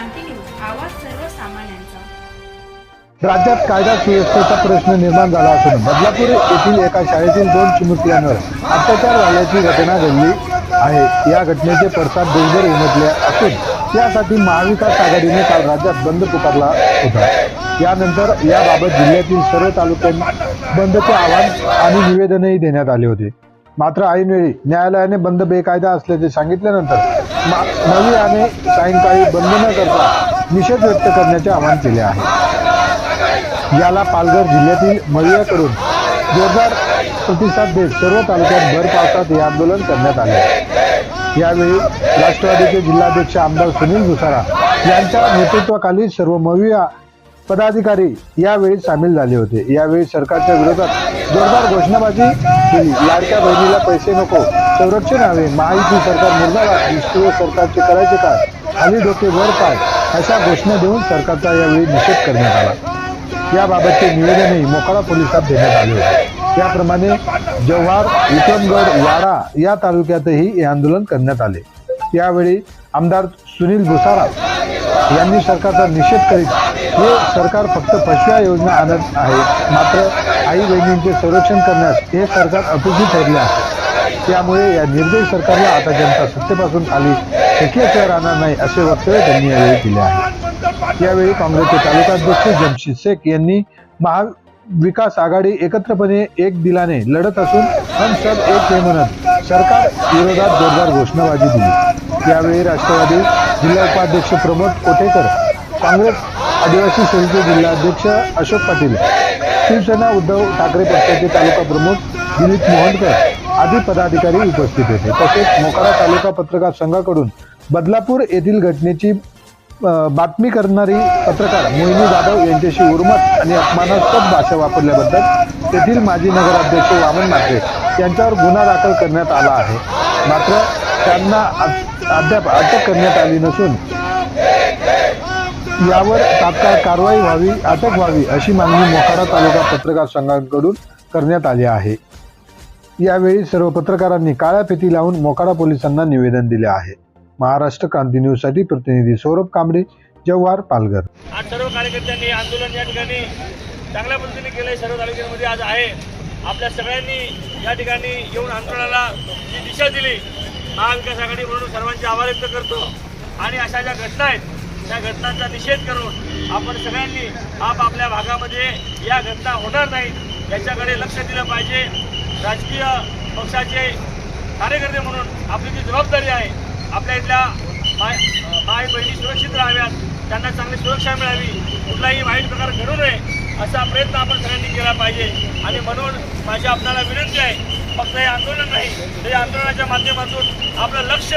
क्रांती news, आवाज सर्वसामान्यांचा। राज्यात कायदा सुव्यवस्थेचा प्रश्न निर्माण झाला असून बदलापूर येथील एका शाळेतील 2 चिमुकल्यांवर अत्याचार झाल्याची घटना घडली आहे। या घटनेचे पडसाद देशभर उमटले असून यासाठी महाविकास आघाडीने काल राज्यात बंद पुकारला होता। यानंतर याबाबत जिल्ह्यातील सर्व तालुक्यांत बंदचे आवाहन आणि निवेदनही देण्यात आले होते। मात्र ऐनवेळी न्यायालयाने बंद बेकायदा असल्याचे सांगितल्यानंतर मवियाने सायंकाळी बंद न करता निषेध व्यक्त करण्याचे आवाहन केले आहे। याला पालघर जिल्ह्यातील मवियाकडून जोरदार प्रतिसाद देत सर्व तालुक्यात भर पावसात हे आंदोलन करण्यात आले। यावेळी राष्ट्रवादीचे जिल्हाध्यक्ष आमदार सुनील भुसारा यांच्या नेतृत्वाखाली सर्व मविया पदाधिकारी यावेळी सामील झाले होते। यावेळी सरकारच्या विरोधात जोरदार घोषणाबाजी केली। लाडक्या बहिणीला पैसे नको, संरक्षण हवे, महायुती सरकार मुर्दाबाद, निष्क्रिय सरकारचे करायचे काय, खाली डोके वर पाय अशा घोषणा देऊन सरकारचा यावेळी निषेध करण्यात आला। याबाबतचे निवेदनही मोखाडा पोलिसात देण्यात आले होते। त्याप्रमाणे जव्हार, विक्रमगड, वाडा या तालुक्यातही हे आंदोलन करण्यात आले। यावेळी आमदार सुनील भुसारा यांनी सरकारचा निषेध करीत हे सरकार फक्त फसव्या योजना आणत आहे, मात्र आई बहिणींचे संरक्षण करण्यास हे सरकार अपयशी ठरले आहे। त्यामुळे या निर्दयी सरकारला आता जनता सत्तेपासून खाली फेकल्याशिवाय राहणार नाही असे वक्तव्य त्यांनी यावेळी केले आहे। यावेळी काँग्रेसचे तालुकाध्यक्ष जमशीद शेख यांनी महाविकास आघाडी एकत्रपणे एक दिलाने लढत असून हम सब एक हे म्हणत सरकार विरोधात जोरदार घोषणाबाजी दिली। यावेळी राष्ट्रवादी जिल्हा उपाध्यक्ष प्रमोद कोटेकर, काँग्रेस आदिवासी सेलचे जिल्हाध्यक्ष अशोक पाटील, शिवसेना उद्धव ठाकरे पक्षाचे तालुका प्रमुख दिलीप मोहनकर आदी पदाधिकारी उपस्थित होते। तसेच मोखाडा तालुका पत्रकार संघाकडून बदलापूर येथील घटनेची बातमी करणारी पत्रकार मोहिनी जाधव यांच्याशी उर्मट आणि अपमानास्पद भाषा वापरल्याबद्दल तेथील माजी नगराध्यक्ष वामन म्हात्रे यांच्यावर गुन्हा दाखल करण्यात आला आहे। मात्र त्यांना अद्याप अटक करण्यात आली नसून यावर तात्काळ कारवाई व्हावी, अटक व्हावी अशी मागणी मोखाडा तालुका पत्रकार संघाकडून करण्यात आली आहे। यावेळी सर्व पत्रकारांनी काळ्या फिती लावून मोखाडा पोलिसांना निवेदन दिले आहे। महाराष्ट्र क्रांती न्यूज साठी प्रतिनिधी सौरभ कांबळे, जव्हार, पालघर। आज सर्व कार्यकर्त्यांनी आंदोलन या ठिकाणी चांगल्या पद्धतीने केले। सर्व तालुक्यांमध्ये आज आहे। आपल्या सगळ्यांनी या ठिकाणी येऊन आंदोलनाला जी दिशा दिली, महाविकास आघाडी म्हणून सर्वांचे आभार व्यक्त करतो। आणि अशा ज्या घटना आहेत त्या घटनांचा निषेध करून आपण सगळ्यांनी आपल्या भागामध्ये या घटना होणार नाहीत याच्याकडे लक्ष दिलं पाहिजे। राजकीय पक्षाचे कार्यकर्ते म्हणून आपली जी जबाबदारी आहे, आपल्या इथल्या माय बहिणी सुरक्षित राहाव्यात, त्यांना चांगली सुरक्षा मिळावी, कुठलाही वाईट प्रकार घडू नये असा प्रयत्न आपण सगळ्यांनी केला पाहिजे। आणि म्हणून माझी आपल्याला विनंती आहे, फक्त हे आंदोलन नाही तर या आंदोलनाच्या माध्यमातून आपलं लक्ष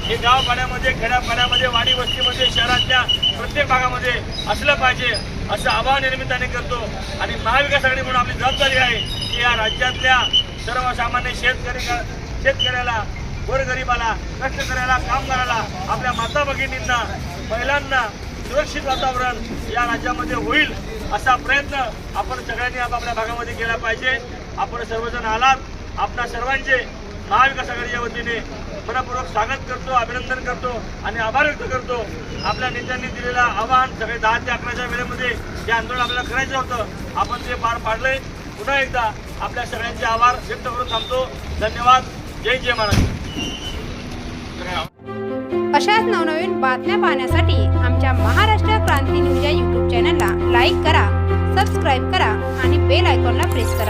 हे गावपाड्यामध्ये, खेड्यापाड्यामध्ये, वाडी वस्तीमध्ये, शहरातल्या प्रत्येक भागामध्ये असलं पाहिजे असं आवाहन निर्मिताने करतो। आणि महाविकास आघाडी म्हणून आपली जबाबदारी आहे की या राज्यातल्या सर्वसामान्य शेतकऱ्याला, गोरगरिबाला, कष्टकऱ्याला, कामगाराला, आपल्या माता भगिनींना, महिलांना सुरक्षित वातावरण या राज्यामध्ये होईल असा प्रयत्न आपण सगळ्यांनी आपल्या भागामध्ये केला पाहिजे। आपण सर्वजण आलात, आपल्या सर्वांचे महाविकास आघाडीच्या वतीने मनपूर्वक स्वागत करतो, अभिनंदन करतो आणि आभार व्यक्त करतो। आपल्या नेत्यांनी दिलेलं आवाहन सगळे 10 ते 11च्या वेळेमध्ये हे आंदोलन आपल्याला करायचं होतं, आपण ते पार पाडलंय। पुन्हा एकदा आपल्या सगळ्यांचे आभार व्यक्त करून थांबतो। धन्यवाद। जय जय महाराज। अशाच नवनवीन बातम्या पाहण्यासाठी आमच्या महाराष्ट्र क्रांती न्यूज या YouTube चॅनलला लाईक करा, सबस्क्राईब करा आणि बेल आयकॉनला प्रेस करा।